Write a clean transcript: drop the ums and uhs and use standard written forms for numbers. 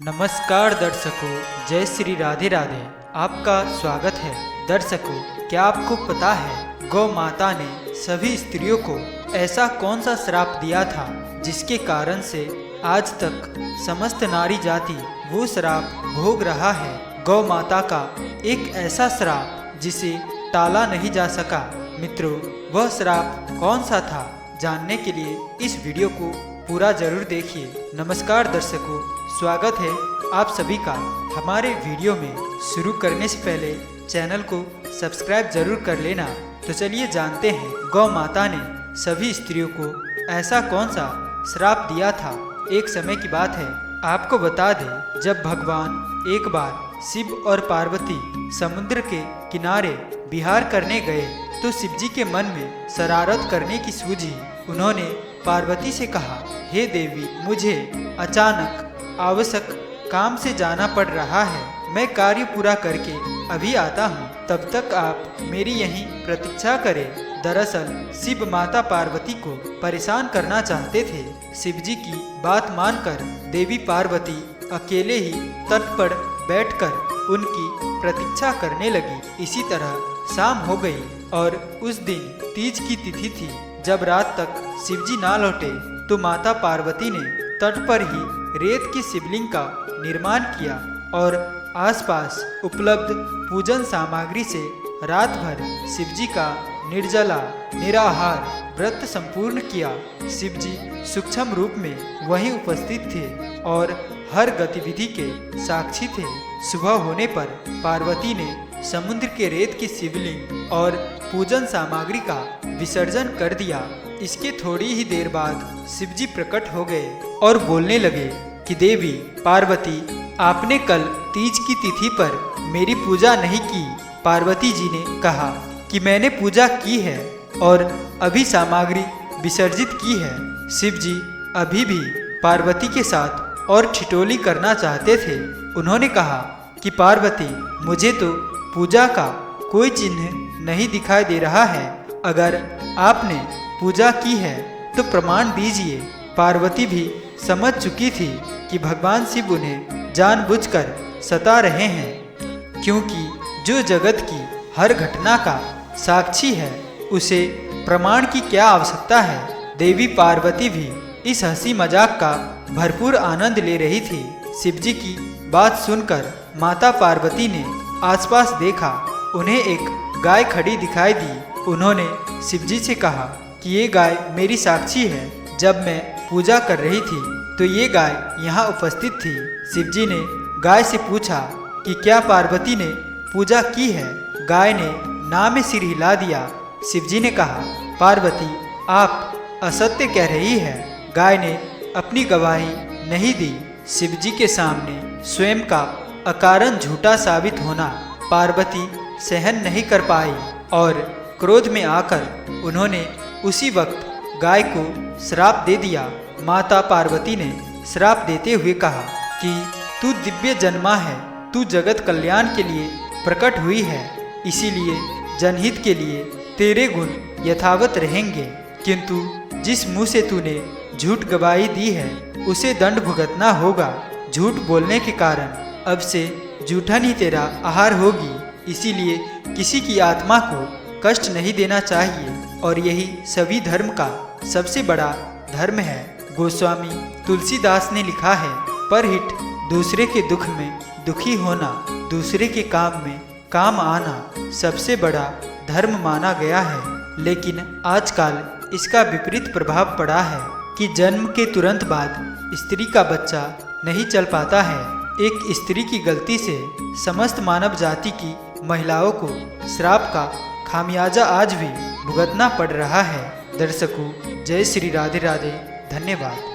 नमस्कार दर्शकों, जय श्री राधे राधे। आपका स्वागत है। दर्शकों, क्या आपको पता है गौ माता ने सभी स्त्रियों को ऐसा कौन सा श्राप दिया था जिसके कारण से आज तक समस्त नारी जाति वो श्राप भोग रहा है। गौ माता का एक ऐसा श्राप जिसे टाला नहीं जा सका। मित्रों, वह श्राप कौन सा था, जानने के लिए इस वीडियो को पूरा जरूर देखिए। नमस्कार दर्शकों, स्वागत है आप सभी का हमारे वीडियो में। शुरू करने से पहले चैनल को सब्सक्राइब जरूर कर लेना। तो चलिए जानते हैं गौ माता ने सभी स्त्रियों को ऐसा कौन सा श्राप दिया था। एक समय की बात है, आपको बता दें, जब भगवान एक बार शिव और पार्वती समुद्र के किनारे विहार करने गए तो शिवजी के मन में शरारत करने की सूझी। उन्होंने पार्वती से कहा, हे देवी, मुझे अचानक आवश्यक काम से जाना पड़ रहा है। मैं कार्य पूरा करके अभी आता हूँ, तब तक आप मेरी यहीं प्रतीक्षा करें। दरअसल शिव माता पार्वती को परेशान करना चाहते थे। शिवजी की बात मानकर देवी पार्वती अकेले ही तट पर बैठकर उनकी प्रतीक्षा करने लगी। इसी तरह शाम हो गई और उस दिन तीज की तिथि थी। जब रात तक शिवजी ना लौटे तो माता पार्वती ने तट पर ही रेत की शिवलिंग का निर्माण किया और आसपास उपलब्ध पूजन सामग्री से रात भर शिवजी का निर्जला निराहार व्रत संपूर्ण किया। शिवजी सूक्ष्म रूप में वहीं उपस्थित थे और हर गतिविधि के साक्षी थे। सुबह होने पर पार्वती ने समुद्र के रेत की शिवलिंग और पूजन सामग्री का विसर्जन कर दिया। इसके थोड़ी ही देर बाद शिवजी प्रकट हो गए और बोलने लगे कि देवी पार्वती, आपने कल तीज की तिथि पर मेरी पूजा नहीं की। पार्वती जी ने कहा कि मैंने पूजा की है और अभी सामग्री विसर्जित की है। शिवजी अभी भी पार्वती के साथ और ठिठोली करना चाहते थे। उन्होंने कहा कि पार्वती, मुझे तो पूजा का कोई चिन्ह नहीं दिखाई दे रहा है। अगर आपने पूजा की है तो प्रमाण दीजिए। पार्वती भी समझ चुकी थी कि भगवान शिव उन्हें जानबूझकर सता रहे हैं, क्योंकि जो जगत की हर घटना का साक्षी है उसे प्रमाण की क्या आवश्यकता है। देवी पार्वती भी इस हंसी मजाक का भरपूर आनंद ले रही थी। शिवजी की बात सुनकर माता पार्वती ने आसपास देखा। उन्हें एक गाय खड़ी दिखाई दी। उन्होंने शिवजी से कहा कि ये गाय मेरी साक्षी है। जब मैं पूजा कर रही थी तो ये गाय यहाँ उपस्थित थी। शिवजी ने गाय से पूछा कि क्या पार्वती ने पूजा की है। गाय ने ना में सिर हिला दिया। शिवजी ने कहा, पार्वती, आप असत्य कह रही है। गाय ने अपनी गवाही नहीं दी। शिवजी के सामने स्वयं का अकारण झूठा साबित होना पार्वती सहन नहीं कर पाई और क्रोध में आकर उन्होंने उसी वक्त गाय को श्राप दे दिया। माता पार्वती ने श्राप देते हुए कहा कि तू दिव्य जन्मा है, तू जगत कल्याण के लिए प्रकट हुई है, इसीलिए जनहित के लिए तेरे गुण यथावत रहेंगे। किंतु जिस मुंह से तूने झूठ गवाही दी है उसे दंड भुगतना होगा। झूठ बोलने के कारण अब से जूठन ही तेरा आहार होगी। इसीलिए किसी की आत्मा को कष्ट नहीं देना चाहिए और यही सभी धर्म का सबसे बड़ा धर्म है। गोस्वामी तुलसीदास ने लिखा है, परहित दूसरे के दुख में दुखी होना, दूसरे के काम में काम आना सबसे बड़ा धर्म माना गया है। लेकिन आजकल इसका विपरीत प्रभाव पड़ा है कि जन्म के तुरंत बाद स्त्री का बच्चा नहीं चल पाता है। एक स्त्री की गलती से समस्त मानव जाति की महिलाओं को श्राप का खामियाजा आज भी भुगतना पड़ रहा है। दर्शकों, जय श्री राधे राधे। धन्यवाद।